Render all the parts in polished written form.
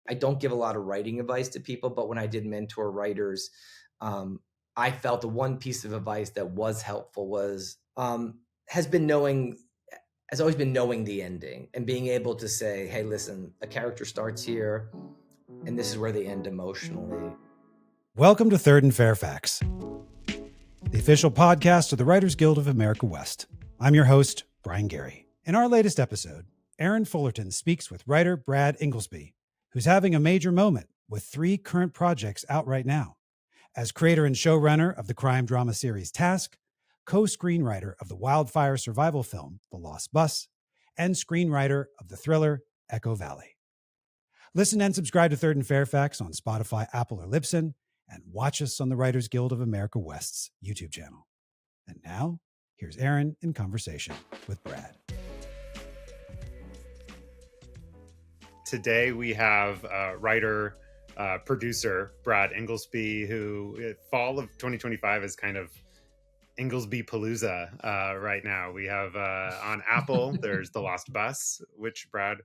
I don't give a lot of writing advice to people, but when I did mentor writers, I felt the one piece of advice that was helpful was has been knowing has always been knowing the ending and being able to say, hey, listen, a character starts here and this is where they end emotionally. Welcome to Third and Fairfax, the official podcast of the Writers Guild of America West. I'm your host, Brian Gary. In our latest episode, Aaron Fullerton speaks with writer Brad Ingelsby, who's having a major moment with 3 current projects out right now. As creator and showrunner of the crime drama series Task, co-screenwriter of the wildfire survival film The Lost Bus, and screenwriter of the thriller Echo Valley. Listen and subscribe to Third and Fairfax on Spotify, Apple, or Libsyn, and watch us on the Writers Guild of America West's YouTube channel. And now, here's Aaron in conversation with Brad. Today we have writer, producer Brad Ingelsby, who fall of 2025 is kind of Ingelsby Palooza right now. We have on Apple, there's The Lost Bus, which Brad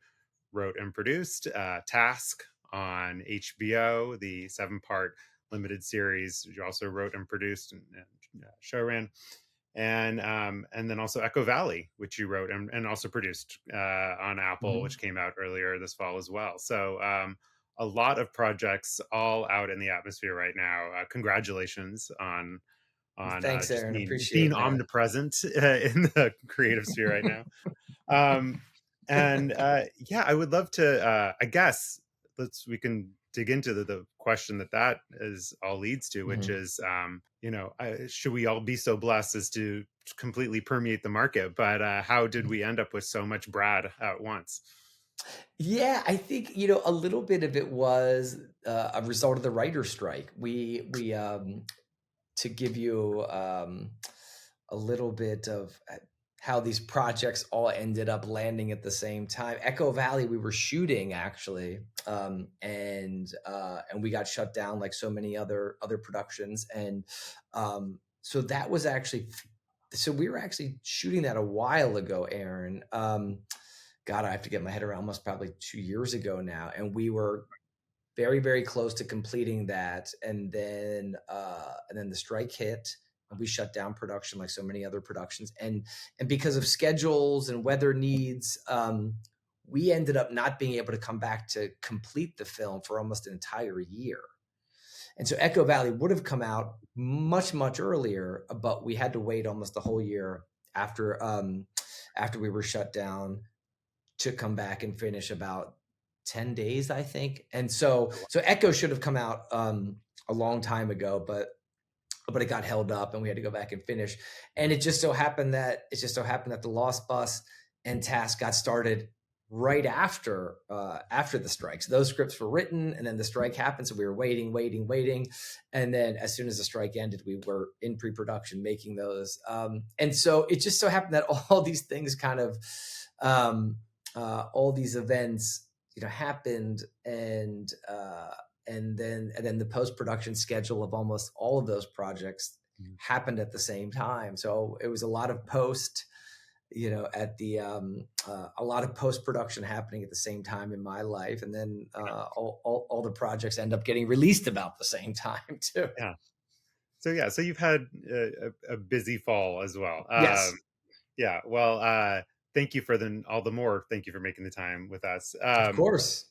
wrote and produced. Task on HBO, the 7-part limited series, you also wrote and produced and show ran. And then also Echo Valley, which you wrote and also produced on Apple, which came out earlier this fall as well. So a lot of projects all out in the atmosphere right now. Congratulations on Thanks, just Aaron. being Appreciate that. omnipresent in the creative sphere right now. Yeah, I would love to. I guess we can dig into the question that is all leads to, which is, should we all be so blessed as to completely permeate the market? But how did we end up with so much Brad at once? Yeah, I think, a little bit of it was a result of the writer's strike. We to give you a little bit of how these projects all ended up landing at the same time. Echo Valley, we were shooting actually, and we got shut down like so many other productions, and so that was actually. So we were actually shooting that a while ago, Aaron. God, I have to get my head around, almost probably 2 years ago now, and we were very, very close to completing that, and then the strike hit, and we shut down production like so many other productions, and because of schedules and weather needs, we ended up not being able to come back to complete the film for almost an entire year. And so Echo Valley would have come out much, much earlier, but we had to wait almost the whole year after we were shut down to come back and finish about 10 days, I think. And so Echo should have come out a long time ago, but it got held up and we had to go back and finish. And it just so happened that The Lost Bus and Task got started right after the strike. So those scripts were written and then the strike happened. So we were waiting. And then as soon as the strike ended, we were in pre-production making those. And so it just so happened that all these things kind of, all these events, happened, and then the post-production schedule of almost all of those projects happened at the same time. So it was a lot of post, at the a lot of post-production happening at the same time in my life, and then all the projects end up getting released about the same time too. So you've had a busy fall as well. Yes. Yeah. Well, thank you for thank you for making the time with us. Of course.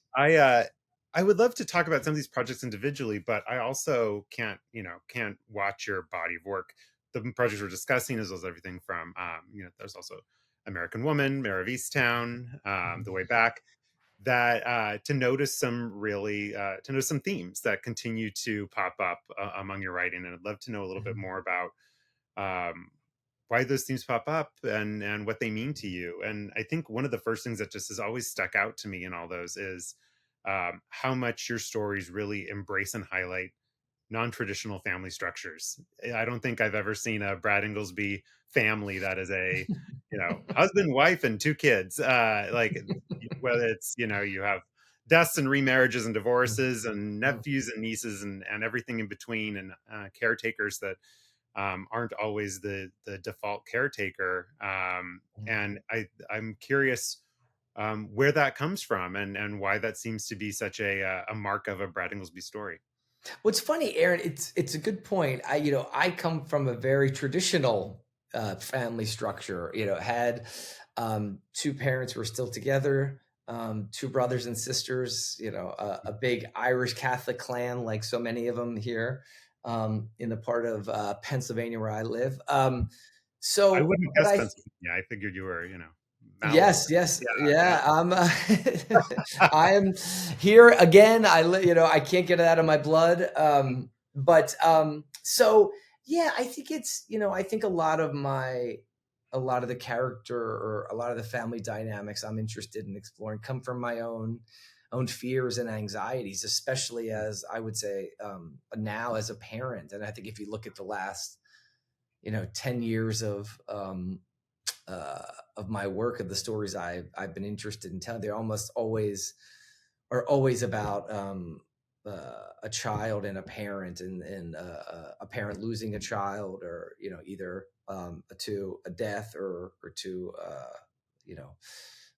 I would love to talk about some of these projects individually, but I also can't watch your body of work. The projects we're discussing as well as everything from, there's also American Woman, Mayor of Easttown, The Way Back, that to notice some themes that continue to pop up among your writing. And I'd love to know a little bit more about why those themes pop up and what they mean to you. And I think one of the first things that just has always stuck out to me in all those is how much your stories really embrace and highlight non-traditional family structures. I don't think I've ever seen a Brad Ingelsby family that is a, husband, wife, and 2 kids. Like whether it's, you have deaths and remarriages and divorces and nephews and nieces and everything in between, and caretakers that aren't always the default caretaker. And I'm curious where that comes from, and why that seems to be such a mark of a Brad Ingelsby story. What's funny, Aaron, it's a good point. I come from a very traditional family structure. Had two parents who were still together, two brothers and sisters. A big Irish Catholic clan, like so many of them here in the part of Pennsylvania where I live. I So, wouldn't but guess I Pennsylvania. I figured you were, Yes, Mal. yes, Yeah, yeah. I am here again. I can't get it out of my blood. So yeah, I think I think a lot of the character or a lot of the family dynamics I'm interested in exploring come from my own fears and anxieties, especially as I would say now as a parent. And I think if you look at the last 10 years of my work, of the stories I've been interested in telling, they're almost always are always about a child and a parent, and a parent losing a child, or either to a death, or to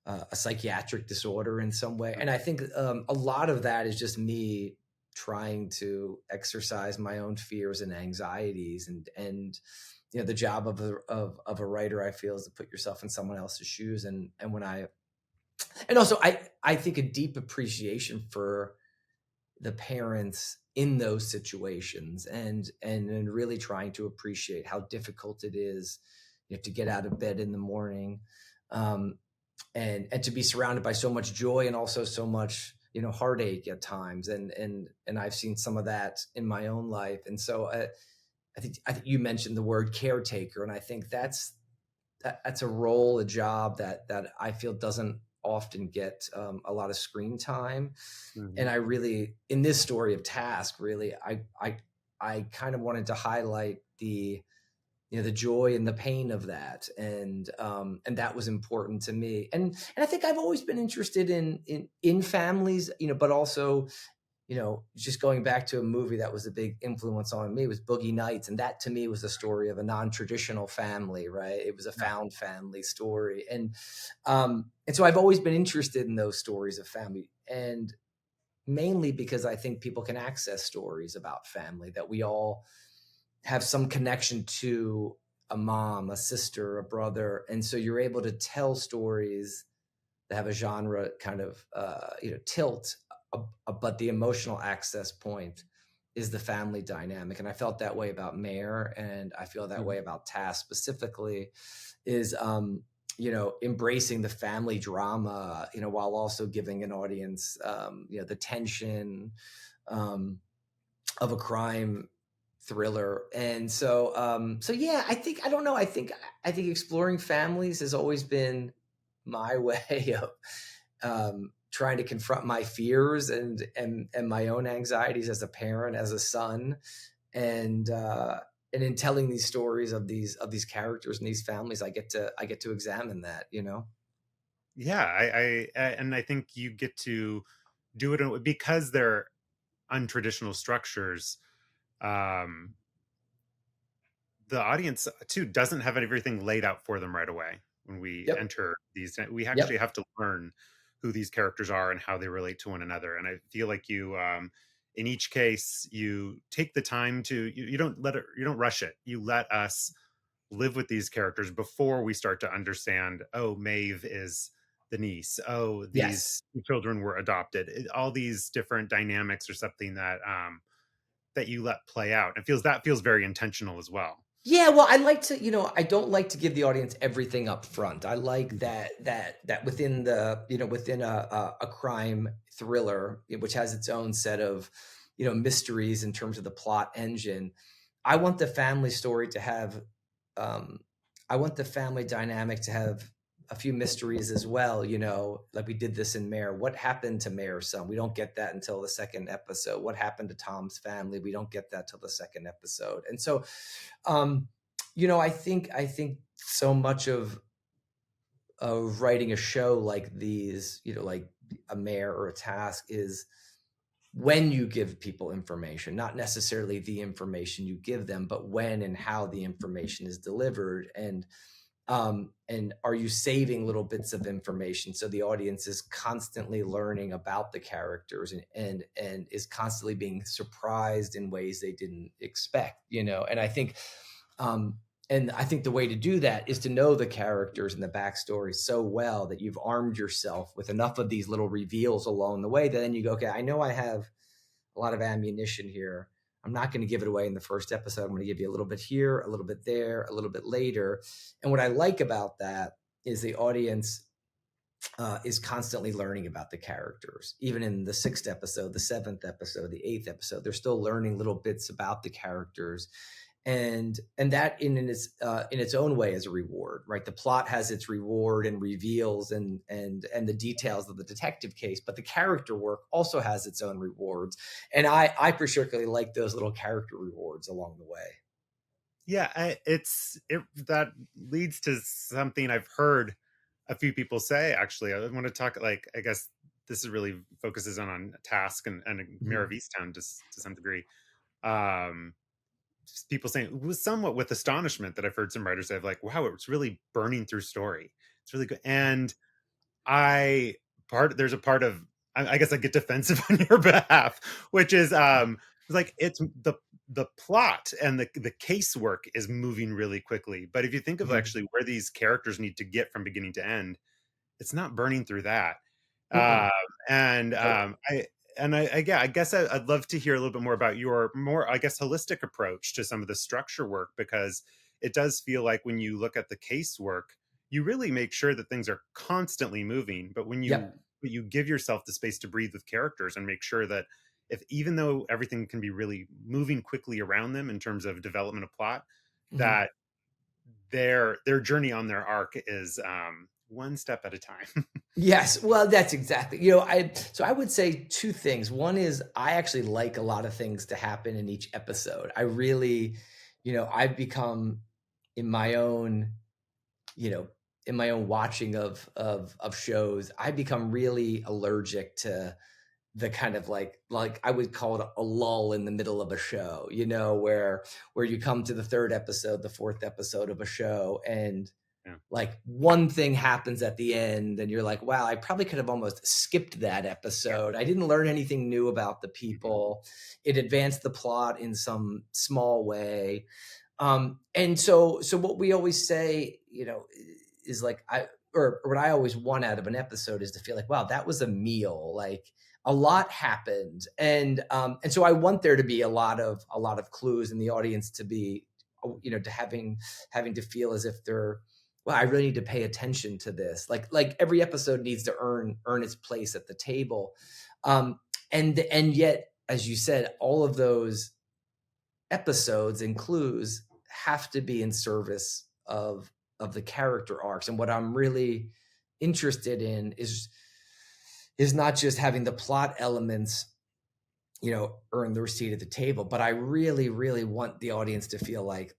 a psychiatric disorder in some way. And I think a lot of that is just me trying to exercise my own fears and anxieties, and the job of a writer, I feel, is to put yourself in someone else's shoes. And also I think a deep appreciation for the parents in those situations, and really trying to appreciate how difficult it is, to get out of bed in the morning, um, and to be surrounded by so much joy and also so much heartache at times, and I've seen some of that in my own life. And so I think you mentioned the word caretaker, and I think that's a role, a job that I feel doesn't often get a lot of screen time. hmm And I really, in this story of Task, really, I kind of wanted to highlight the joy and the pain of that, and that was important to me. And I think I've always been interested in families, but also just going back to a movie that was a big influence on me was Boogie Nights. And that to me was a story of a non-traditional family, right? It was a found family story. And so I've always been interested in those stories of family. And mainly because I think people can access stories about family, that we all have some connection to a mom, a sister, a brother. And so you're able to tell stories that have a genre kind of tilt, but the emotional access point is the family dynamic. And I felt that way about Mayor, and I feel that way about Task specifically, is embracing the family drama, while also giving an audience the tension of a crime thriller. And so yeah, I don't know, I think exploring families has always been my way of trying to confront my fears and my own anxieties as a parent, as a son, and in telling these stories of these characters and these families, I get to examine that. Yeah, and I think you get to do it because they're untraditional structures. Um, the audience too doesn't have everything laid out for them right away when we Yep. enter these. We actually Yep. have to learn who these characters are and how they relate to one another. And I feel like you, in each case, you take the time to you don't you don't rush it. You let us live with these characters before we start to understand. Oh, Maeve is the niece. Oh, Yes. these children were adopted. All these different dynamics or something that that you let play out. That feels very intentional as well. Yeah, well, I like to, I don't like to give the audience everything up front. I like Mhm. that within within a crime thriller, which has its own set of, mysteries in terms of the plot engine. I want the family story to have, um, I want the family dynamic to have a few mysteries as well. Like we did this in Mayor. What happened to Mayor's son? We don't get that until the second episode. What happened to Tom's family? We don't get that till the second episode. And so um, I think so much of writing a show like these, like a Mayor or a Task, is when you give people information, not necessarily the information you give them, but when and how the information is delivered. And And are you saving little bits of information so the audience is constantly learning about the characters and is constantly being surprised in ways they didn't expect, and um, I think the way to do that is to know the characters and the backstory so well that you've armed yourself with enough of these little reveals along the way that then you go, okay, I know I have a lot of ammunition here. I'm not going to give it away in the first episode. I'm going to give you a little bit here, a little bit there, a little bit later. And what I like about that is the audience is constantly learning about the characters. Even in the 6th episode, the 7th episode, the 8th episode, they're still learning little bits about the characters, and that in its own way is a reward, right? The plot has its reward and reveals and the details of the detective case, but the character work also has its own rewards, and I particularly like those little character rewards along the way. Yeah, that leads to something I've heard a few people say. Actually, I want to talk, like, I guess this is really focuses on Task and Mayor of Easttown to some degree. Um, People saying it was somewhat with astonishment that I've heard some writers say, like, wow, it's really burning through story. It's really good. And there's a part of, I guess I get defensive on your behalf, which is like, it's the plot and the casework is moving really quickly. But if you think of actually where these characters need to get from beginning to end, it's not burning through that. Mm-mm. Um, and Nope. I guess I'd love to hear a little bit more about your more, I guess, holistic approach to some of the structure work, because it does feel like when you look at the casework, you really make sure that things are constantly moving. But Yep. when you give yourself the space to breathe with characters and make sure that, if even though everything can be really moving quickly around them in terms of development of plot, Mm-hmm. that their journey on their arc is one step at a time. Yes, well, that's exactly. So I would say two things. One is I actually like a lot of things to happen in each episode. I really, I've become in my own, you know, in my own watching of shows, I become really allergic to the kind of like I would call it a lull in the middle of a show, where you come to the 3rd episode, the 4th episode of a show, and Yeah. like one thing happens at the end and you're like, wow, I probably could have almost skipped that episode. I didn't learn anything new about the people. It advanced the plot in some small way. And so what we always say, is like, or what I always want out of an episode is to feel like, wow, that was a meal. Like a lot happened. And so I want there to be a lot of clues in the audience to be, to having to feel as if they're, well, I really need to pay attention to this. Like every episode needs to earn its place at the table. And yet, as you said, all of those episodes and clues have to be in service of the character arcs. And what I'm really interested in is not just having the plot elements, earn their seat at the table, but I really, really want the audience to feel like,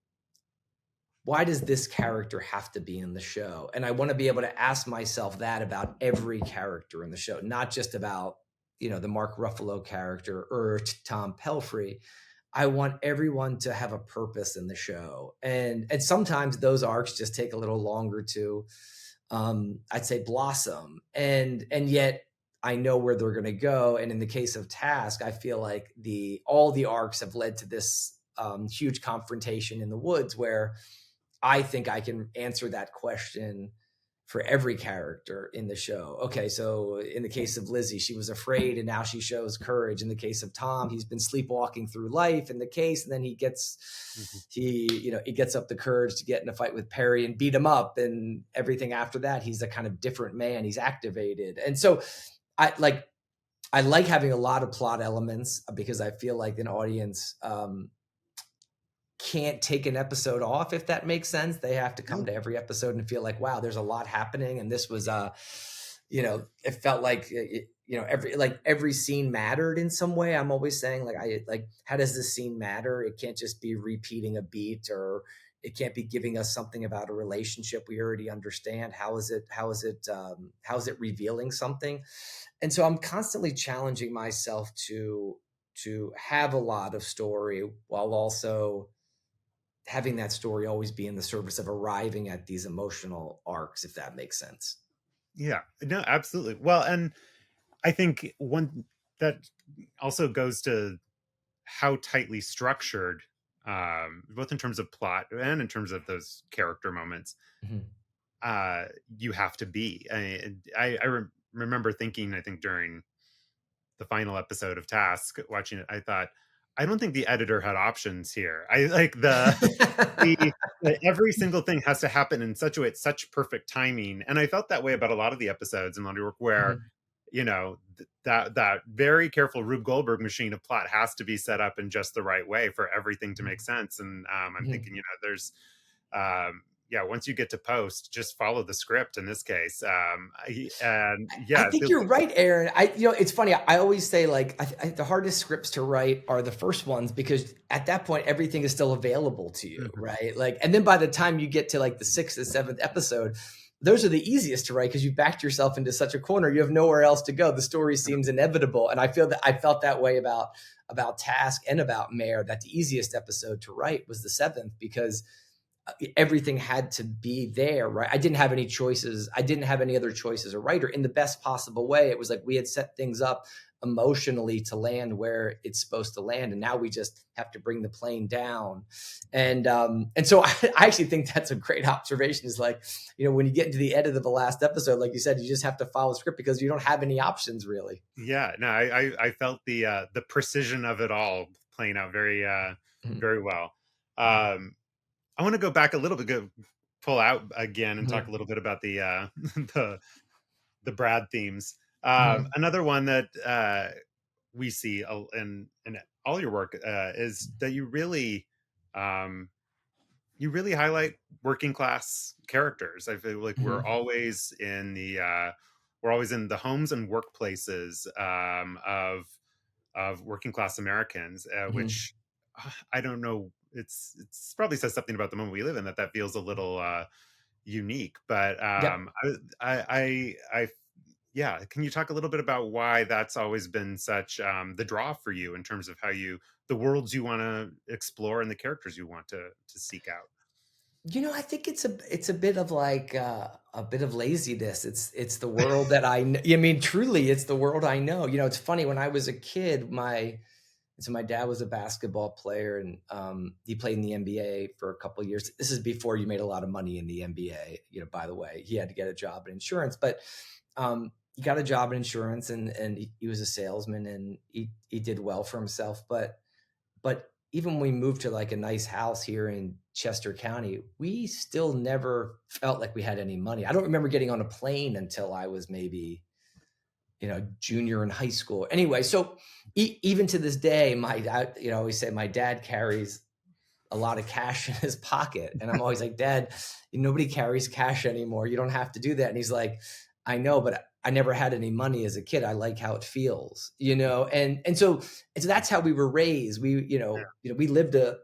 why does this character have to be in the show? And I want to be able to ask myself that about every character in the show, not just about, the Mark Ruffalo character or Tom Pelfrey. I want everyone to have a purpose in the show. And sometimes those arcs just take a little longer to, I'd say, blossom. And yet I know where they're going to go. And in the case of Task, I feel like all the arcs have led to this huge confrontation in the woods where I think I can answer that question for every character in the show. Okay, so in the case of Lizzie, she was afraid and now she shows courage. In the case of Tom, he's been sleepwalking through life in the case, and then he gets up the courage to get in a fight with Perry and beat him up, and everything after that, he's a kind of different man. He's activated. And so I like having a lot of plot elements because I feel like an audience can't take an episode off, if that makes sense. They have to come to every episode and feel like, wow, there's a lot happening. And this was, it felt like, every scene mattered in some way. I'm always saying, how does this scene matter? It can't just be repeating a beat, or it can't be giving us something about a relationship we already understand. How is it revealing something? And so I'm constantly challenging myself to have a lot of story while also having that story always be in the service of arriving at these emotional arcs, if that makes sense. Yeah, no, absolutely. Well, and I think one that also goes to how tightly structured, both in terms of plot and in terms of those character moments, Mhm. uh, you have to be. I remember thinking, I think during the final episode of Task, watching it, I thought, I don't think the editor had options here. I like the every single thing has to happen in such a way, it's such perfect timing. And I felt that way about a lot of the episodes in Laundry Work where, Mhm. that very careful Rube Goldberg machine of plot has to be set up in just the right way for everything to make sense. And I'm Mhm. thinking, there's yeah, once you get to post, just follow the script in this case. And I yeah, it think feels you're like, right, Aaron. It's funny. I always say like the hardest scripts to write are the first ones because at that point everything is still available to you, Mhm. right? Like, and then by the time you get to like the sixth and seventh episode, those are the easiest to write because you backed yourself into such a corner. You have nowhere else to go. The story seems inevitable, and I feel that I felt that way about Task and about Mayor. That the easiest episode to write was the seventh because everything had to be there, right? I didn't have any choices. I didn't have any other choice as a writer in the best possible way. It was like we had set things up emotionally to land where it's supposed to land, and now we just have to bring the plane down. And so I actually think that's a great observation. Is like, when you get into the edit of the last episode, like you said, you just have to follow the script because you don't have any options really. Yeah, no, I felt the precision of it all playing out very Mhm. very well. Um, I want to go back a little bit, pull out again, and talk a Mhm. little bit about the the the Brad themes. Mhm. Another one that we see in all your work is that um, you really highlight working class characters. I feel like Mhm. we're always in the homes and workplaces of working class Americans, Mhm. which I don't know. It's probably says something about the moment we live in that feels a little unique. But Yep. I yeah. Can you talk a little bit about why that's always been such the draw for you in terms of the worlds you want to explore and the characters you want to seek out? I think it's a bit of like a bit of laziness. It's the world that I mean, truly, it's the world I know. It's funny when I was a kid, my dad was a basketball player and he played in the NBA for a couple of years. This is before you made a lot of money in the NBA. By the way, he had to get a job in insurance, but he got a job in insurance and he was a salesman and he did well for himself. But even when we moved to like a nice house here in Chester County, we still never felt like we had any money. I don't remember getting on a plane until I was maybe, junior in high school. Anyway, so even to this day, I always say my dad carries a lot of cash in his pocket. And I'm always like, Dad, nobody carries cash anymore. You don't have to do that. And he's like, I know, but I never had any money as a kid. I like how it feels. And so that's how we were raised. We lived a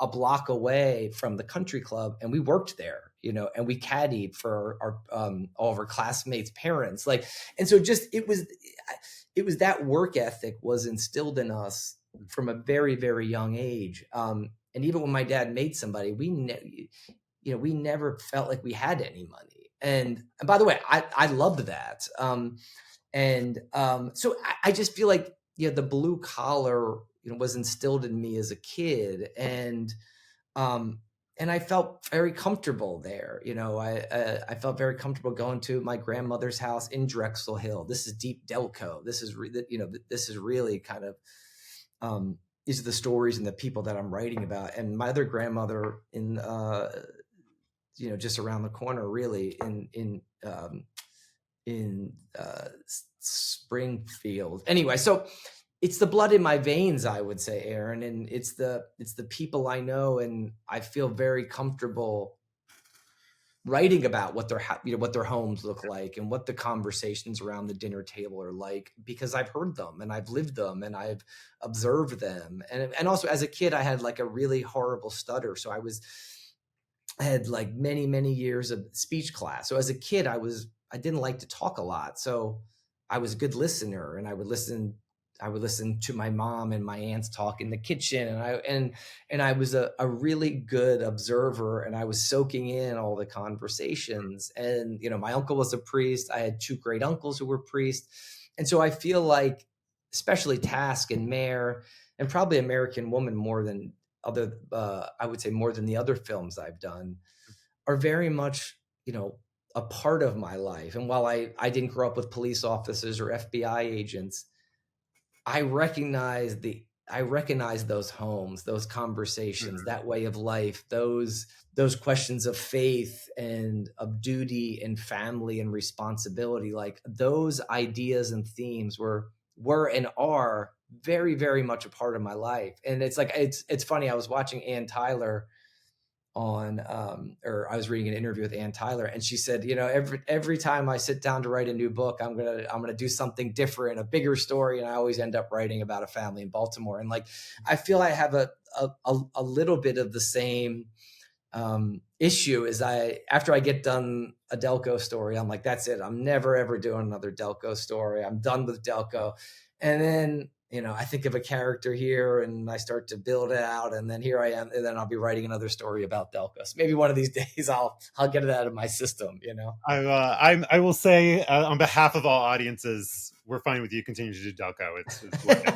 block away from the country club and we worked there, and we caddied for our all of our classmates' parents. Like, and so just it was that work ethic was instilled in us from a very, very young age. And even when my dad made somebody, we never felt like we had any money. And by the way, I loved that. So I just feel like the blue collar was instilled in me as a kid, um, and I felt very comfortable there. I felt very comfortable going to my grandmother's house in Drexel Hill. This is deep Delco. This is really kind of these are the stories and the people that I'm writing about. And my other grandmother just around the corner, really in Springfield. Anyway, so it's the blood in my veins, I would say, Aaron, and it's the people I know, and I feel very comfortable writing about what their homes look like and what the conversations around the dinner table are like because I've heard them and I've lived them and I've observed them. And also as a kid I had like a really horrible stutter, so I had like many, many years of speech class. So as a kid, I didn't like to talk a lot. So I was a good listener and I would listen. I would listen to my mom and my aunts talk in the kitchen, and I was a really good observer, and I was soaking in all the conversations. And my uncle was a priest. I had two great uncles who were priests, and so I feel like, especially Task and Mare, and probably American Woman more than other, I would say more than the other films I've done, are very much, a part of my life. And while I didn't grow up with police officers or FBI agents, I recognize those homes, those conversations, that way of life, those questions of faith and of duty and family and responsibility. Like, those ideas and themes were and are very, very much a part of my life. And it's like, it's funny. I was watching Ann Tyler on or I was reading an interview with Ann Tyler, and she said, every time I sit down to write a new book, I'm gonna do something different, a bigger story, and I always end up writing about a family in Baltimore. And like, I feel I have a little bit of the same issue. Is after I get done a Delco story, I'm like, that's it, I'm never ever doing another Delco story, I'm done with Delco. And then I think of a character here and I start to build it out, and then here I am, and then I'll be writing another story about Delco. So maybe one of these days I'll get it out of my system. I will say, on behalf of all audiences, we're fine with you continuing to do Delco. It's working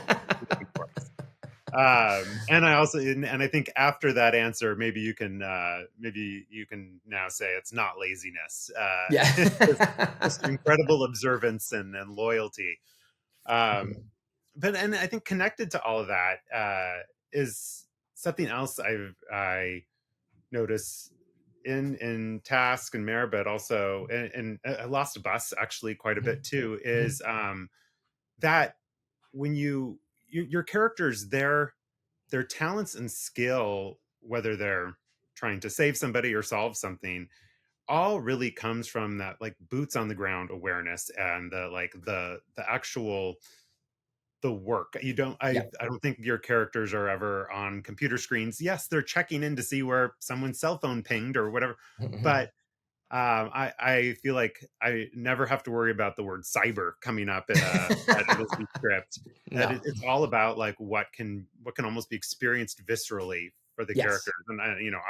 for us. And I think after that answer, maybe you can now say it's not laziness. Yeah. Just incredible observance and loyalty. And I think connected to all of that is something else I notice in Task and Mare, but also in Lost Bus actually quite a bit too, is that when your characters, their talents and skill, whether they're trying to save somebody or solve something, all really comes from that like boots on the ground awareness and the actual the work. I don't think your characters are ever on computer screens. Yes, they're checking in to see where someone's cell phone pinged or whatever, but I feel like I never have to worry about the word cyber coming up in a script. No. It's all about like what can almost be experienced viscerally for the Yes. characters, and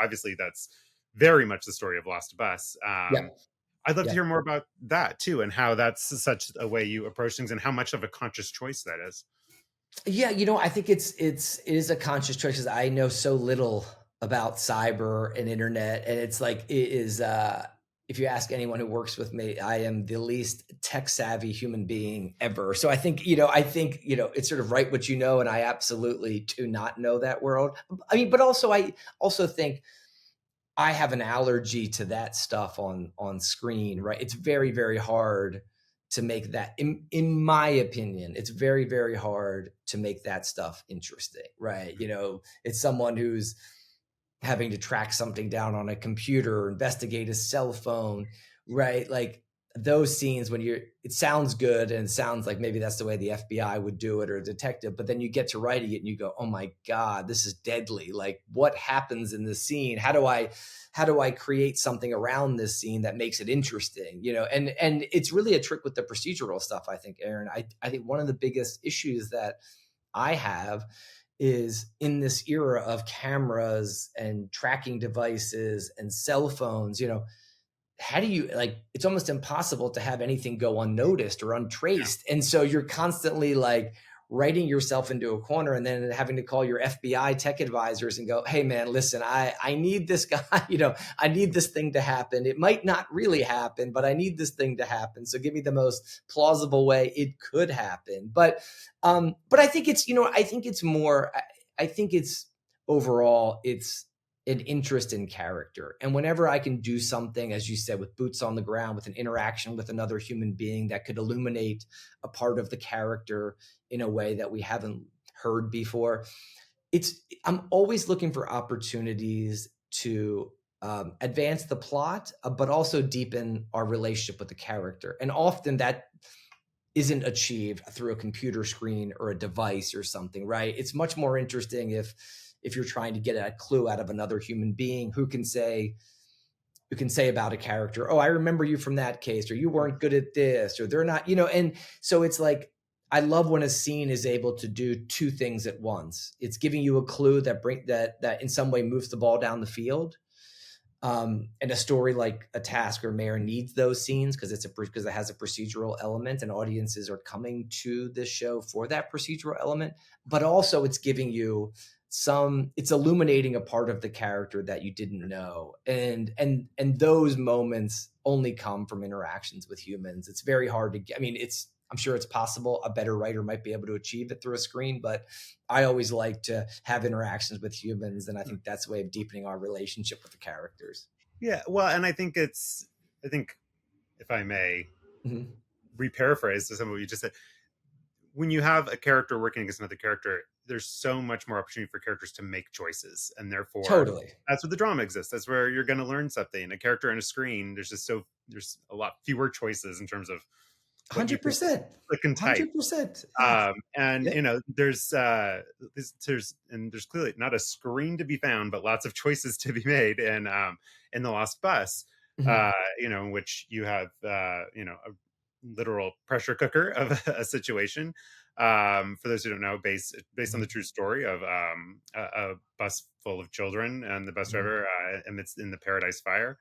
obviously that's very much the story of Lost Bus. I'd love to hear more about that too, and how that's such a way you approach things, and how much of a conscious choice that is. Yeah, I think it is a conscious choice, because I know so little about cyber and internet, and it's like, it is. If you ask anyone who works with me, I am the least tech savvy human being ever. So I think it's sort of write what you know, and I absolutely do not know that world. I mean, but also I also think I have an allergy to that stuff on screen, right? It's very, very hard to make that, in my opinion, it's very, very hard to make that stuff interesting, right? It's someone who's having to track something down on a computer or investigate a cell phone, right? Like, those scenes when it sounds good, and it sounds like maybe that's the way the FBI would do it, or a detective, but then you get to writing it and you go, oh my God, this is deadly. Like, what happens in the scene? How do I create something around this scene that makes it interesting? And it's really a trick with the procedural stuff, I think, Aaron. I think one of the biggest issues that I have is, in this era of cameras and tracking devices and cell phones, how do you, like, it's almost impossible to have anything go unnoticed or untraced. And so you're constantly like writing yourself into a corner, and then having to call your FBI tech advisors and go, hey man, listen, I need this guy, I need this thing to happen. It might not really happen, but I need this thing to happen. So give me the most plausible way it could happen. But I think it's, I think it's overall, it's an interest in character. And whenever I can do something, as you said, with boots on the ground, with an interaction with another human being that could illuminate a part of the character in a way that we haven't heard before, I'm always looking for opportunities to advance the plot, but also deepen our relationship with the character. And often that isn't achieved through a computer screen or a device or something, right? It's much more interesting if you're trying to get a clue out of another human being who can say about a character, oh, I remember you from that case, or you weren't good at this, or they're not, and so it's like, I love when a scene is able to do two things at once. It's giving you a clue that in some way moves the ball down the field. And a story like A Task or Mayor needs those scenes because it has a procedural element, and audiences are coming to this show for that procedural element. But also, it's giving you it's illuminating a part of the character that you didn't know, and those moments only come from interactions with humans. It's very hard to get. I mean, I'm sure it's possible. A better writer might be able to achieve it through a screen, but I always like to have interactions with humans, and I think that's a way of deepening our relationship with the characters. Yeah, well, and I think if I may Mm-hmm. reparaphrase to some of what you just said, when you have a character working against another character, there's so much more opportunity for characters to make choices, and therefore Totally. that's where the drama exists. That's where you're going to learn something. A character on a screen, there's a lot fewer choices in terms of what you can 100%. click and type. 100%. Yeah. And Yep. there's clearly not a screen to be found, but lots of choices to be made. And in The Lost Bus, Mhm. in which you have a literal pressure cooker of a situation. For those who don't know, based on the true story of a bus full of children and the bus Mhm. driver amidst in the Paradise Fire.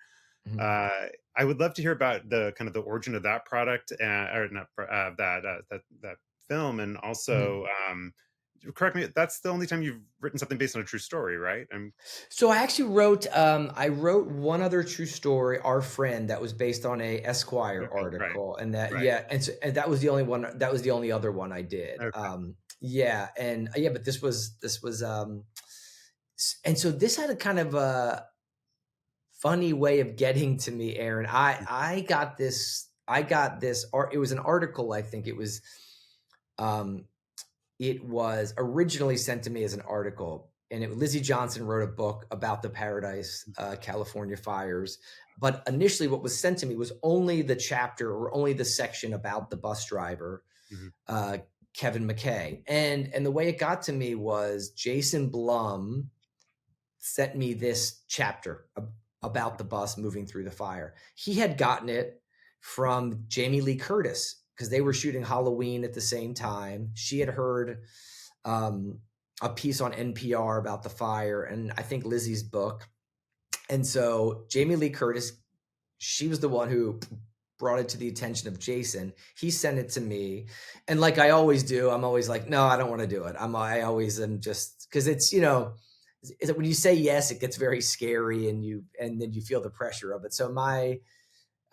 Mhm. I would love to hear about the kind of the origin of that product, or not that film, and Mhm. also correct me. That's the only time you've written something based on a true story, right? So I actually wrote one other true story, Our Friend, that was based on a Esquire Okay, right, article, and right. and that was the only one. That was the only other one I did. Okay. But this was and so this had a kind of a funny way of getting to me, Aaron. I got this art. It was an article. I think um, it was originally sent to me as an article, and Lizzie Johnson wrote a book about the Paradise, California fires. But initially, what was sent to me was only the chapter or only the section about the bus driver, Mhm. uh, Kevin McKay. And the way it got to me was Jason Blum sent me this chapter about the bus moving through the fire. He had gotten it from Jamie Lee Curtis because they were shooting Halloween at the same time. She had heard a piece on NPR about the fire and I think Lizzie's book. And so Jamie Lee Curtis, she was the one who brought it to the attention of Jason. He sent it to me. And like I always do, I'm always like, no, I don't want to do it. I always am just because it's, when you say yes, it gets very scary and then you feel the pressure of it. So I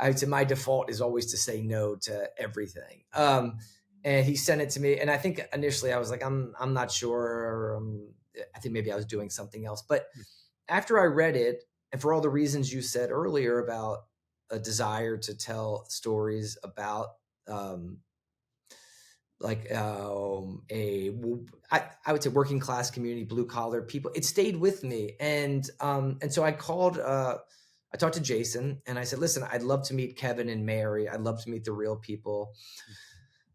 would say my default is always to say no to everything. And he sent it to me. And I think initially I was like, I'm not sure. I think maybe I was doing something else. But after I read it, and for all the reasons you said earlier about a desire to tell stories about I would say working class community, blue collar people, it stayed with me. And so I talked to Jason and I said, listen, I'd love to meet Kevin and Mary. I'd love to meet the real people.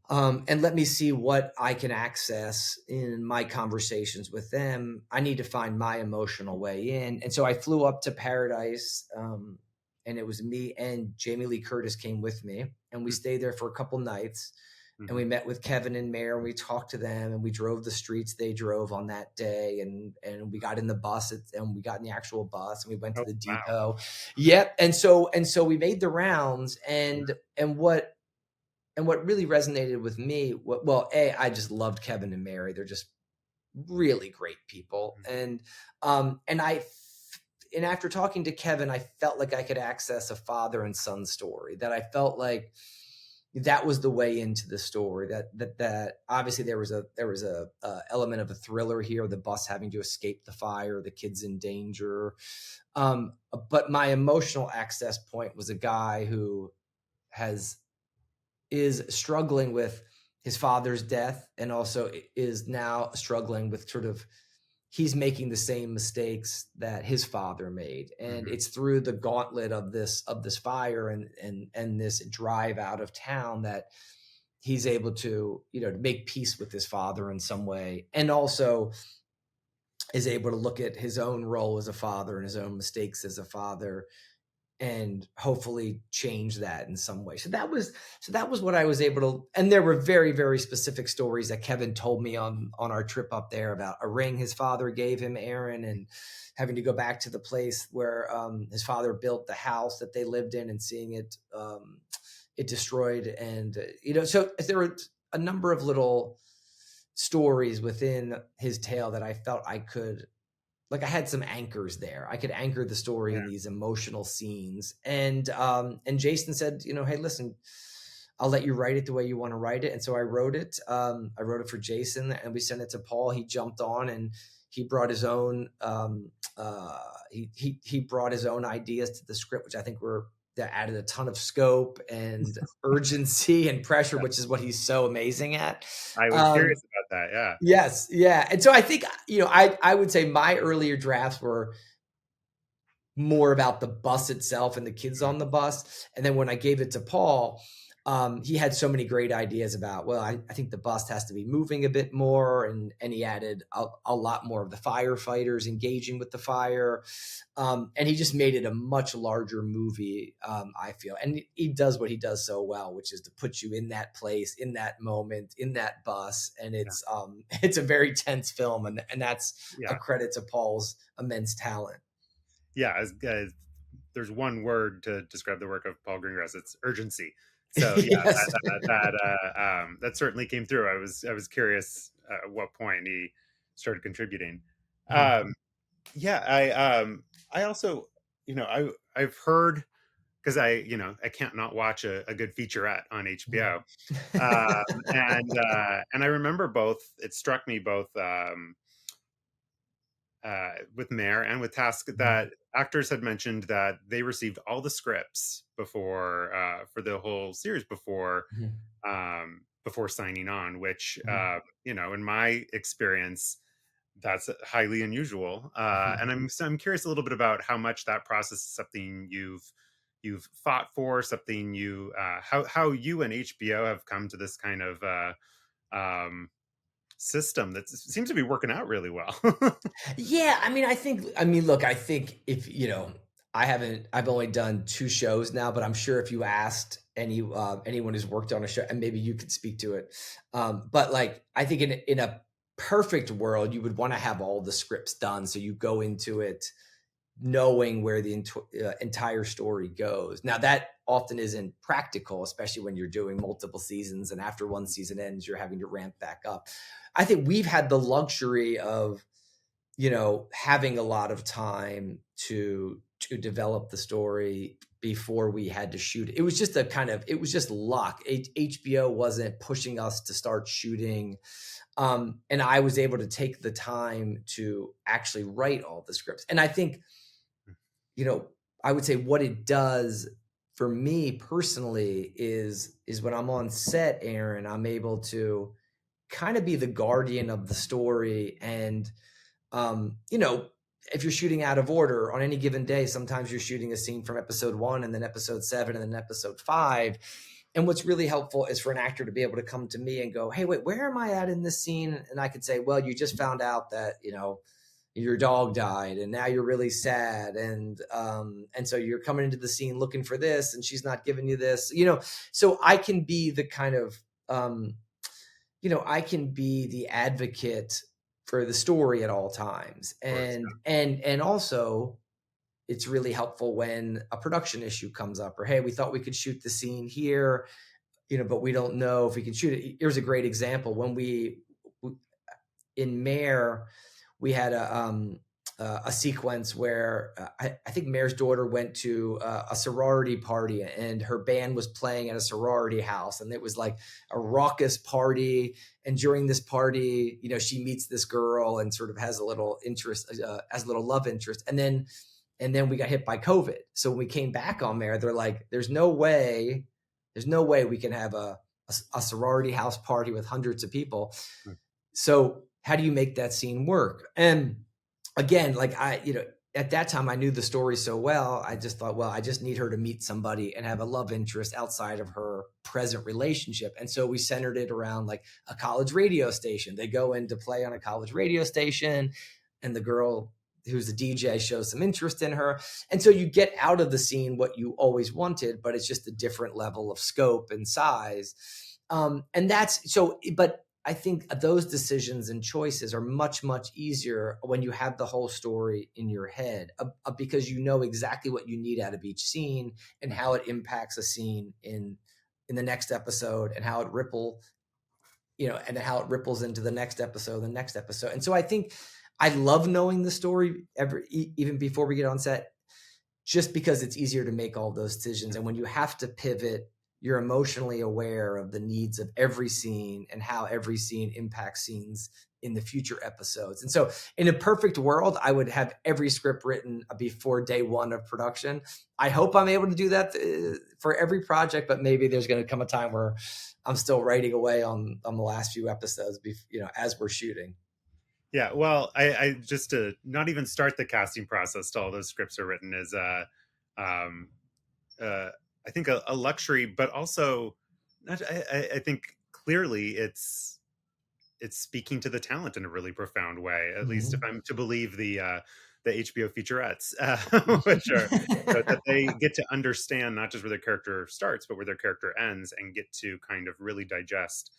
And let me see what I can access in my conversations with them. I need to find my emotional way in. And so I flew up to Paradise, and it was me and Jamie Lee Curtis came with me, and we stayed there for a couple nights. And we met with Kevin and Mare, and we talked to them, and we drove the streets they drove on that day, and we got in the bus, and we got in the actual bus, and we went to the depot. Wow. Yep. And so we made the rounds, and what really resonated with me, I just loved Kevin and Mary. They're just really great people, and after talking to Kevin, I felt like I could access a father and son story. That I felt like that was the way into the story. That obviously there was a element of a thriller here, the bus having to escape the fire, the kids in danger. But my emotional access point was a guy who is struggling with his father's death and also is now struggling with he's making the same mistakes that his father made. And it's through the gauntlet of this fire and this drive out of town that he's able to, to make peace with his father in some way. And also is able to look at his own role as a father and his own mistakes as a father and hopefully change that in some way. So that was what I was able to, and there were very, very specific stories that Kevin told me on our trip up there about a ring his father gave him, Aaron, and having to go back to the place where his father built the house that they lived in and seeing it it destroyed. And so there were a number of little stories within his tale that I felt I could, like, I had some anchors there. I could anchor the story in these emotional scenes. And Jason said, hey, listen, I'll let you write it the way you want to write it. And so I wrote it. I wrote it for Jason, and we sent it to Paul. He jumped on, and he brought his own he brought his own ideas to the script, which I think that added a ton of scope and urgency and pressure, which is what he's so amazing at. I was curious about that. Yeah. Yes. Yeah. And so I think, I would say my earlier drafts were more about the bus itself and the kids on the bus. And then when I gave it to Paul, he had so many great ideas about, well, I think the bus has to be moving a bit more. And he added a lot more of the firefighters engaging with the fire. And he just made it a much larger movie, I feel. And he does what he does so well, which is to put you in that place, in that moment, in that bus. And it's a very tense film. And that's a credit to Paul's immense talent. Yeah. As there's one word to describe the work of Paul Greengrass, it's urgency. So yeah, Yes. that certainly came through. I was curious at what point he started contributing. Mhm. I also, I've heard, because I can't not watch a good featurette on HBO. And I remember both, it struck me both with Mare and with Task that actors had mentioned that they received all the scripts before for the whole series before signing on, which in my experience, that's highly unusual. And I'm curious a little bit about how much that process is something you've fought for, something you how you and HBO have come to this kind of system that seems to be working out really well. Yeah, I think if I've only done 2 shows now, but I'm sure if you asked anyone who's worked on a show, and maybe you could speak to it, but like, I think in a perfect world, you would want to have all the scripts done, so you go into it knowing where the entire story goes. Now, that often isn't practical, especially when you're doing multiple seasons, and after one season ends, you're having to ramp back up. I think we've had the luxury of having a lot of time to develop the story before we had to shoot. It was just it was just luck. HBO wasn't pushing us to start shooting. And I was able to take the time to actually write all the scripts. And I think, I would say what it does for me personally is when I'm on set, Aaron, I'm able to kind of be the guardian of the story. And if you're shooting out of order on any given day, sometimes you're shooting a scene from episode 1 and then episode 7 and then episode 5. And what's really helpful is for an actor to be able to come to me and go, hey, wait, where am I at in this scene? And I could say, well, you just found out that, your dog died and now you're really sad. And so you're coming into the scene looking for this and she's not giving you this, so I can be the kind of, I can be the advocate for the story at all times. And also it's really helpful when a production issue comes up, or, hey, we thought we could shoot the scene here, but we don't know if we can shoot it. Here's a great example. When we in Mare, we had a sequence where I think Mare's daughter went to a sorority party and her band was playing at a sorority house, and it was like a raucous party. And during this party, she meets this girl and sort of has a little interest, has a little love interest. And then we got hit by COVID. So when we came back on Mare, they're like, there's no way we can have a sorority house party with hundreds of people. So how do you make that scene work? And again, like at that time I knew the story so well, I just thought, well, I just need her to meet somebody and have a love interest outside of her present relationship. And so we centered it around like a college radio station. They go in to play on a college radio station, and the girl who's a DJ, shows some interest in her. And so you get out of the scene what you always wanted, but it's just a different level of scope and size. And that's so, but I think those decisions and choices are much, much easier when you have the whole story in your head, because you know exactly what you need out of each scene and how it impacts a scene in the next episode, and how it ripples into the next episode, And so I think I love knowing the story even before we get on set, just because it's easier to make all those decisions. And when you have to pivot, you're emotionally aware of the needs of every scene and how every scene impacts scenes in the future episodes. And so in a perfect world, I would have every script written before day one of production. I hope I'm able to do that for every project, but maybe there's going to come a time where I'm still writing away on the last few episodes, as we're shooting. Yeah, well, I just to not even start the casting process till all those scripts are written is I think a luxury, but also I think clearly it's speaking to the talent in a really profound way. At least if I'm to believe the HBO featurettes, which are that they get to understand not just where their character starts, but where their character ends, and get to kind of really digest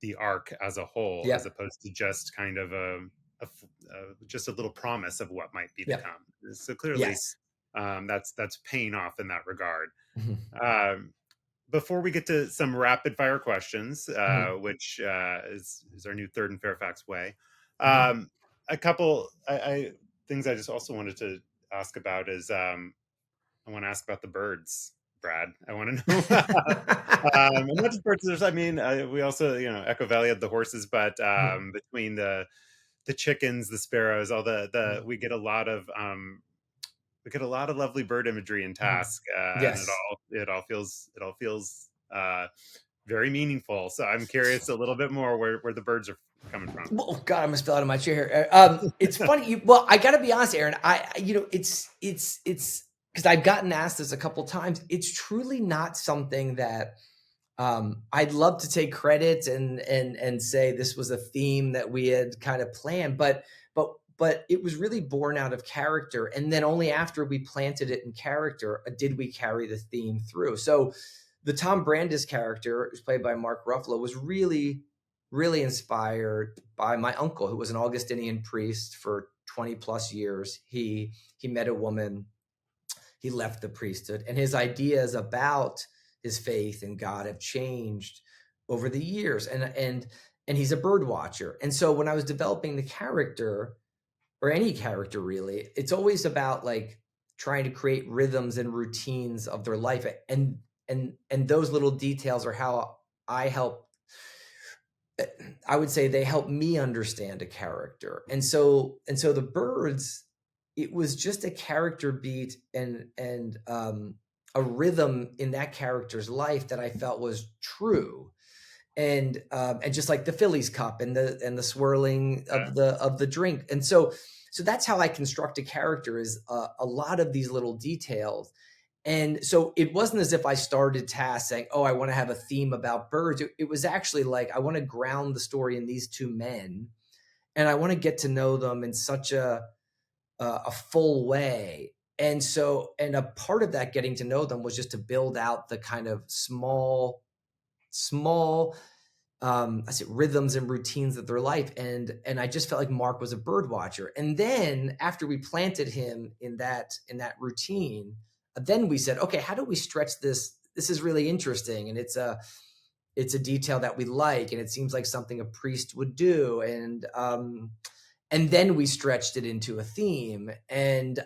the arc as a whole, as opposed to just kind of just a little promise of what might be to come. So clearly, that's paying off in that regard. Before we get to some rapid fire questions, which is our new Third and Fairfax way, a couple things I just also wanted to ask about is I want to ask about the birds, Brad. I want to know, and not just birds. I mean, we also, Echo Valley had the horses, but between the chickens, the sparrows, all we get a lot of lovely bird imagery in Task, and it all feels very meaningful. So I'm curious a little bit more where the birds are coming from. Oh God, I almost fell out of my chair. It's funny. I got to be honest, Aaron. It's because I've gotten asked this a couple times. It's truly not something that I'd love to take credit and say this was a theme that we had kind of planned, but it was really born out of character. And then only after we planted it in character did we carry the theme through. So the Tom Brandis character, who's played by Mark Ruffalo, was really, really inspired by my uncle, who was an Augustinian priest for 20 plus years. He met a woman, he left the priesthood, and his ideas about his faith and God have changed over the years. And he's a bird watcher. And so when I was developing the character, or any character really, it's always about like trying to create rhythms and routines of their life. And those little details are how I would say they help me understand a character. And so the birds, it was just a character beat and a rhythm in that character's life that I felt was true. And just like the Phillies Cup and the swirling of the drink. And so that's how I construct a character, is a lot of these little details. And so it wasn't as if I started Task saying, oh, I want to have a theme about birds. It was actually like, I want to ground the story in these two men, and I want to get to know them in such a full way. And a part of that getting to know them was just to build out the kind of small rhythms and routines of their life. And I just felt like Mark was a bird watcher. And then after we planted him in that routine, then we said, okay, how do we stretch this? This is really interesting. And it's a detail that we like. And it seems like something a priest would do. And then we stretched it into a theme. And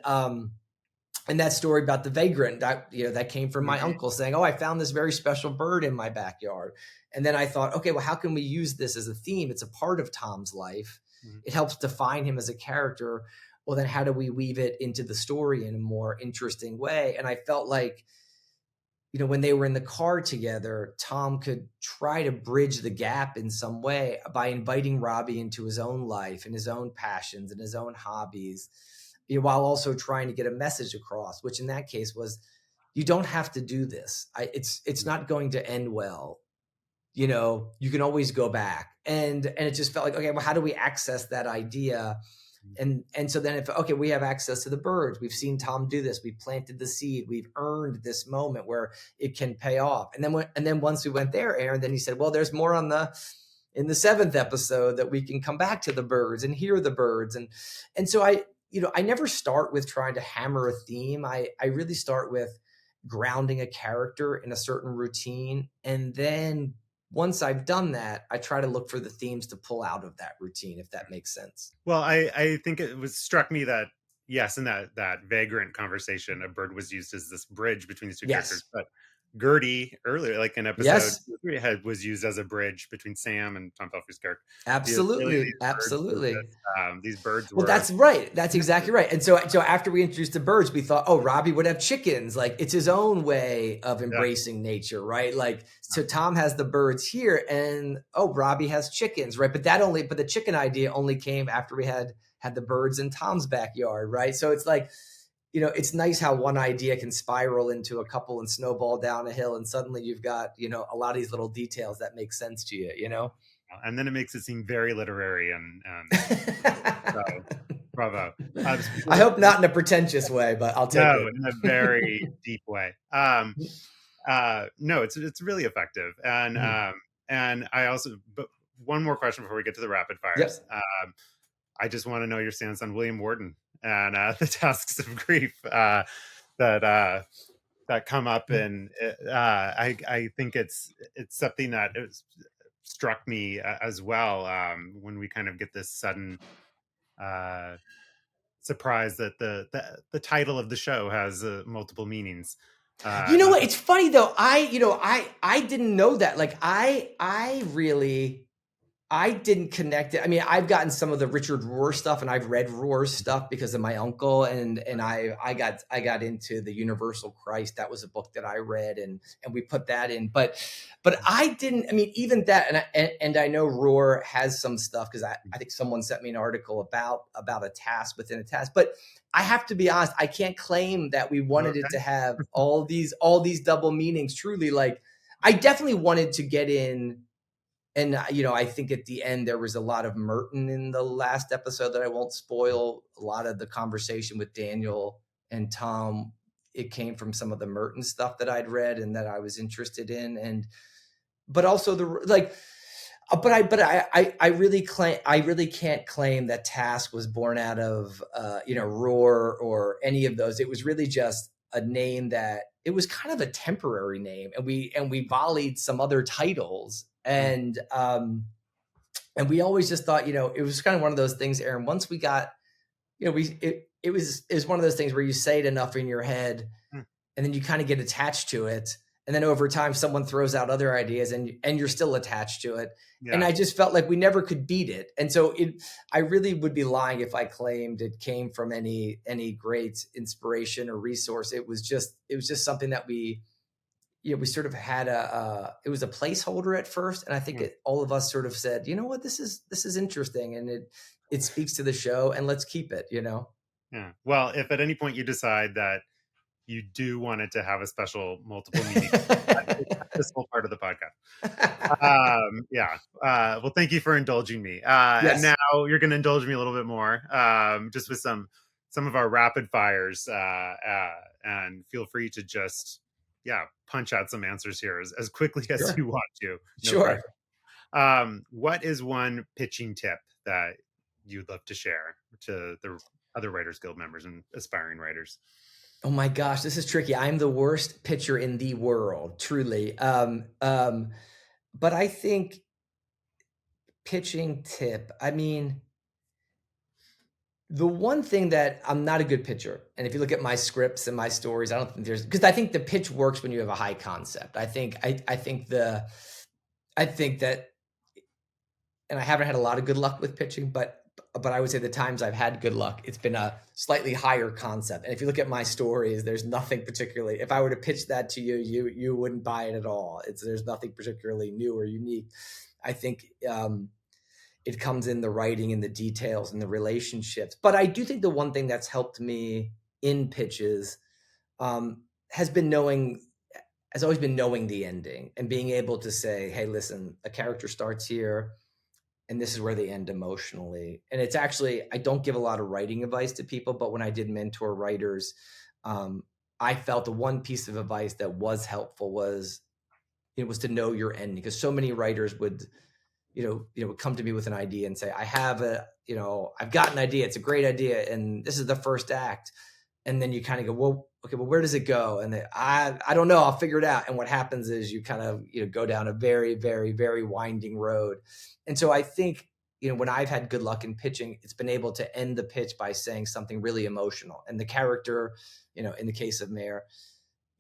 that story about the vagrant, that came from my uncle saying, oh, I found this very special bird in my backyard. And then I thought, okay, well, how can we use this as a theme? It's a part of Tom's life. It helps define him as a character. Well, then how do we weave it into the story in a more interesting way? And I felt like, when they were in the car together, Tom could try to bridge the gap in some way by inviting Robbie into his own life and his own passions and his own hobbies, while also trying to get a message across, which in that case was, you don't have to do this. It's not going to end well. You can always go back. And it just felt like, okay, well, how do we access that idea And so then if, okay, we have access to the birds, we've seen Tom do this, we planted the seed, we've earned this moment where it can pay off. And then once we went there, Aaron, then he said, well, there's more in the 7th episode that we can come back to the birds and hear the birds. And so I never start with trying to hammer a theme. I really start with grounding a character in a certain routine. And then once I've done that, I try to look for the themes to pull out of that routine, if that makes sense. Well, I think it was struck me that, yes, in that vagrant conversation, a bird was used as this bridge between these two characters. But Gertie earlier, like in episode 3, was used as a bridge between Sam and Tom Pelfrey's character. Absolutely. These birds were. Well, that's right. That's exactly right. And so after we introduced the birds, we thought, oh, Robbie would have chickens. Like, it's his own way of embracing nature, right? Like, so Tom has the birds here, and Robbie has chickens, right? But the chicken idea only came after we had the birds in Tom's backyard, right? So it's like, it's nice how one idea can spiral into a couple and snowball down a hill, and suddenly you've got, a lot of these little details that make sense to you. And then it makes it seem very literary and so, bravo. I hope not in a pretentious way, but I'll take it. In a very deep way. No, it's really effective. And I also, but one more question before we get to the rapid fires. Yep. I just want to know your stance on William Warden and the tasks of grief that come up, and I think it's something that struck me as well when we kind of get this sudden surprise that the title of the show has multiple meanings. You know what? It's funny though. I didn't know that. Like, I didn't connect it. I mean, I've gotten some of the Richard Rohr stuff, and I've read Rohr's stuff because of my uncle, and I got into the Universal Christ. That was a book that I read, and we put that in. But I didn't. I mean, even that, and I know Rohr has some stuff because I think someone sent me an article about a task within a task. But I have to be honest, I can't claim that we wanted it to have all these double meanings. Truly, like, I definitely wanted to get in. And, I think at the end, there was a lot of Merton in the last episode that I won't spoil. A lot of the conversation with Daniel and Tom, it came from some of the Merton stuff that I'd read and that I was interested in. But also I really can't claim that Task was born out of, Roar or any of those. It was really just a name that it was kind of a temporary name, and we volleyed some other titles. And we always just thought, it was kind of one of those things, Aaron, once we got, it was one of those things where you say it enough in your head and then you kind of get attached to it. And then over time, someone throws out other ideas and you're still attached to it. Yeah. And I just felt like we never could beat it. And so I really would be lying if I claimed it came from any great inspiration or resource. It was just something that we sort of had it was a placeholder at first. And I think all of us sort of said, you know what, this is interesting. And it speaks to the show, and let's keep it, Yeah. Well, if at any point you decide that you do want it to have a special multiple meaning, this whole part of the podcast. Well, thank you for indulging me. Yes. And now you're going to indulge me a little bit more, just with some of our rapid fires, and feel free to just, punch out some answers here as quickly as you want to. Sure. What is one pitching tip that you'd love to share to the other Writers Guild members and aspiring writers? Oh my gosh, this is tricky. I'm the worst pitcher in the world, truly. But I think pitching tip, I mean, the one thing that I'm not a good pitcher, and if you look at my scripts and my stories, I don't think because I think the pitch works when you have a high concept. I think that, and I haven't had a lot of good luck with pitching, but I would say the times I've had good luck, it's been a slightly higher concept. And if you look at my stories, there's nothing particularly, if I were to pitch that to you wouldn't buy it at all. There's nothing particularly new or unique. I think it comes in the writing and the details and the relationships. But I do think the one thing that's helped me in pitches has always been knowing the ending and being able to say, hey, listen, a character starts here and this is where they end emotionally. And it's actually, I don't give a lot of writing advice to people, but when I did mentor writers, I felt the one piece of advice that was helpful was, it was to know your ending, because so many writers would, would come to me with an idea and say, I've got an idea. It's a great idea. And this is the first act. And then you kind of go, well, okay, well, where does it go? And I don't know, I'll figure it out. And what happens is you kind of, go down a very, very, very winding road. And so I think, when I've had good luck in pitching, it's been able to end the pitch by saying something really emotional. And the character, in the case of Mare,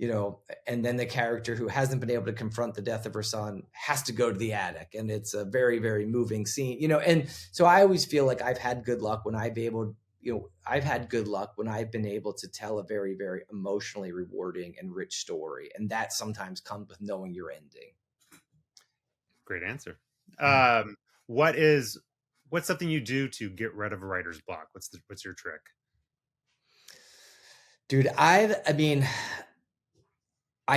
and then the character who hasn't been able to confront the death of her son has to go to the attic. And it's a very, very moving scene, and so I always feel like I've had good luck when I've been able to tell a very, very emotionally rewarding and rich story. And that sometimes comes with knowing your ending. Great answer. What's something you do to get rid of a writer's block? What's your trick? Dude, I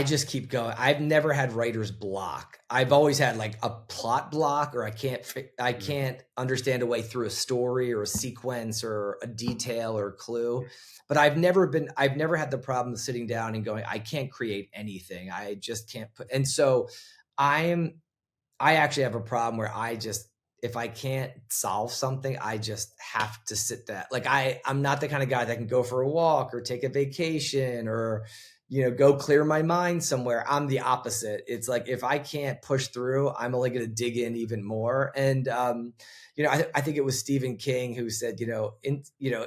just keep going. I've never had writer's block. I've always had like a plot block, or I can't understand a way through a story or a sequence or a detail or a clue. But I've never had the problem of sitting down and going, I can't create anything. I just can't and so I actually have a problem where if I can't solve something, I just have to sit there. Like I'm not the kind of guy that can go for a walk or take a vacation or, go clear my mind somewhere. I'm the opposite. It's like, if I can't push through, I'm only going to dig in even more. And, I think it was Stephen King who said,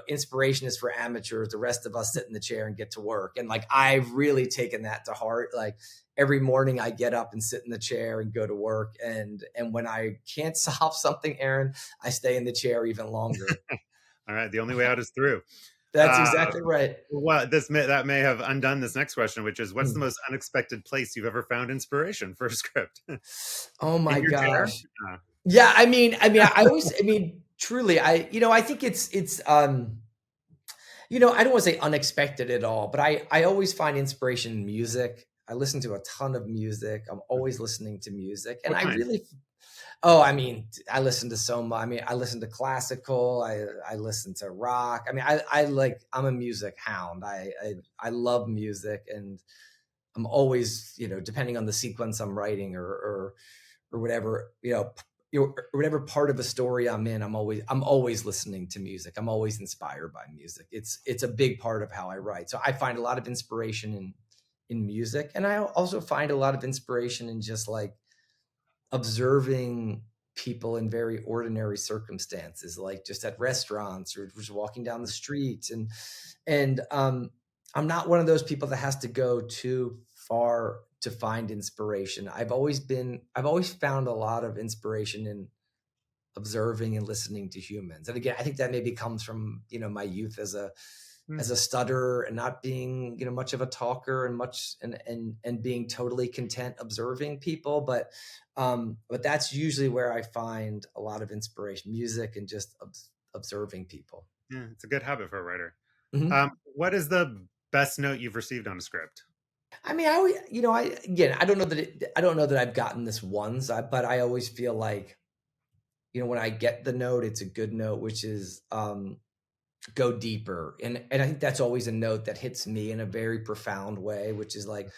inspiration is for amateurs. The rest of us sit in the chair and get to work. And like, I've really taken that to heart. Like every morning I get up and sit in the chair and go to work. And when I can't solve something, Aaron, I stay in the chair even longer. All right. The only way out is through. That's exactly right. Well, that may have undone this next question, which is, what's the most unexpected place you've ever found inspiration for a script? Oh my gosh. Yeah. Truly, I think it's, I don't want to say unexpected at all, but I always find inspiration in music. I listen to a ton of music. I'm always listening to music. And I listen to so much. I listen to classical. I listen to rock. I'm a music hound. I love music, and I'm always, depending on the sequence I'm writing or whatever, whatever part of a story I'm in, I'm always listening to music. I'm always inspired by music. It's a big part of how I write. So I find a lot of inspiration in music, and I also find a lot of inspiration in just like observing people in very ordinary circumstances, like just at restaurants or just walking down the street. And I'm not one of those people that has to go too far to find inspiration. I've always found a lot of inspiration in observing and listening to humans. And again, I think that maybe comes from, my youth as a stutterer and not being, much of a talker and being totally content observing people. But that's usually where I find a lot of inspiration, music and just observing people. Yeah, it's a good habit for a writer. Mm-hmm. What is the best note you've received on a script? I don't know that I've gotten this once, but I always feel like, when I get the note, it's a good note, which is, go deeper. And I think that's always a note that hits me in a very profound way, which is like,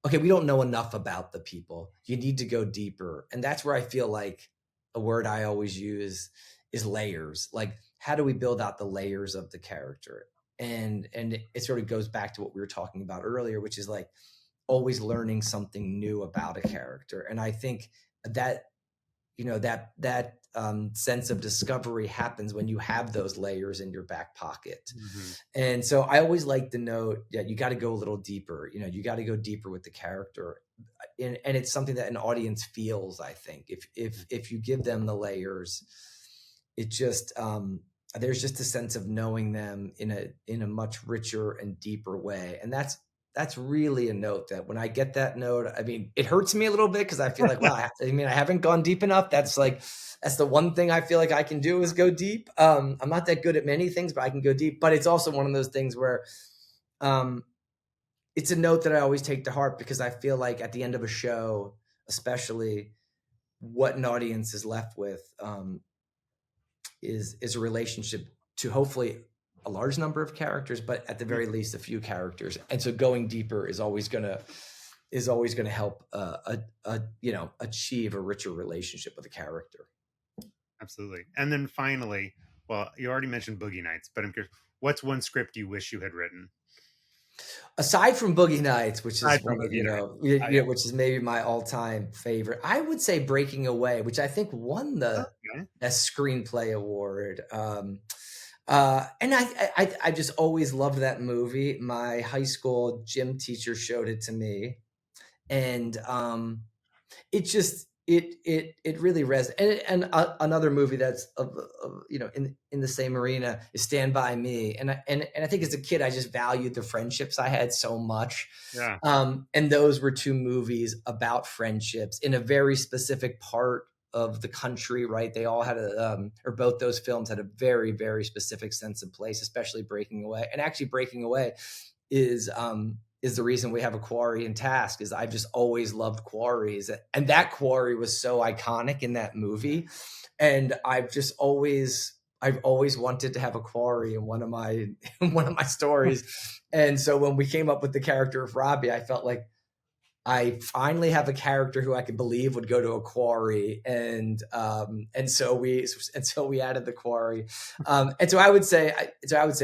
okay, we don't know enough about the people. You need to go deeper. And that's where I feel like a word I always use is layers. Like, how do we build out the layers of the character? And it sort of goes back to what we were talking about earlier, which is like always learning something new about a character. And I think that, that sense of discovery happens when you have those layers in your back pocket. Mm-hmm. And so I always like to note, you got to go a little deeper. You got to go deeper with the character, and it's something that an audience feels. I think if you give them the layers, it just there's just a sense of knowing them in a much richer and deeper way, and that's really a note that when I get that note, it hurts me a little bit because I feel like, wow, I haven't gone deep enough. That's the one thing I feel like I can do is go deep. I'm not that good at many things, but I can go deep. But it's also one of those things where it's a note that I always take to heart, because I feel like at the end of a show, especially, what an audience is left with is a relationship to hopefully a large number of characters, but at the very least a few characters. And so going deeper is always going to help achieve a richer relationship with a character. Absolutely. And then finally, well, you already mentioned Boogie Nights, but I'm curious, what's one script you wish you had written? Aside from Boogie Nights, which is Yeah. which is maybe my all-time favorite, I would say Breaking Away, which I think won the Best Screenplay award. And I just always loved that movie. My high school gym teacher showed it to me, and it just it really resonates. And another movie that's in the same arena is Stand By Me. And I think as a kid I just valued the friendships I had so much. Yeah. And those were two movies about friendships in a very specific part of the country, right? They all had or both those films had a very, very specific sense of place, especially Breaking Away. And actually Breaking Away is the reason we have a quarry in Task. Is I've just always loved quarries, and that quarry was so iconic in that movie, and I've always wanted to have a quarry in one of my stories. And so when we came up with the character of Robbie, I felt like I finally have a character who I could believe would go to a quarry, and so we added the quarry, and so I would say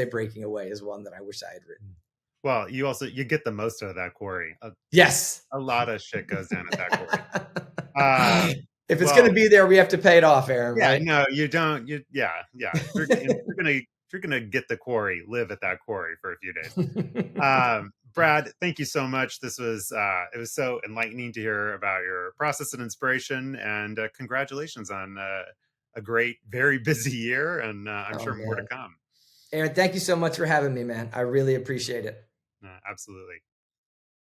Breaking Away is one that I wish I had written. Well, you get the most out of that quarry. Yes, a lot of shit goes down at that quarry. If it's going to be there, we have to pay it off, Aaron. Yeah, right? No, you don't. If you're gonna get the quarry, live at that quarry for a few days. Brad, thank you so much. This was it was so enlightening to hear about your process and inspiration, and congratulations on a great, very busy year, and I'm sure more to come. Aaron, thank you so much for having me, man. I really appreciate it. Absolutely.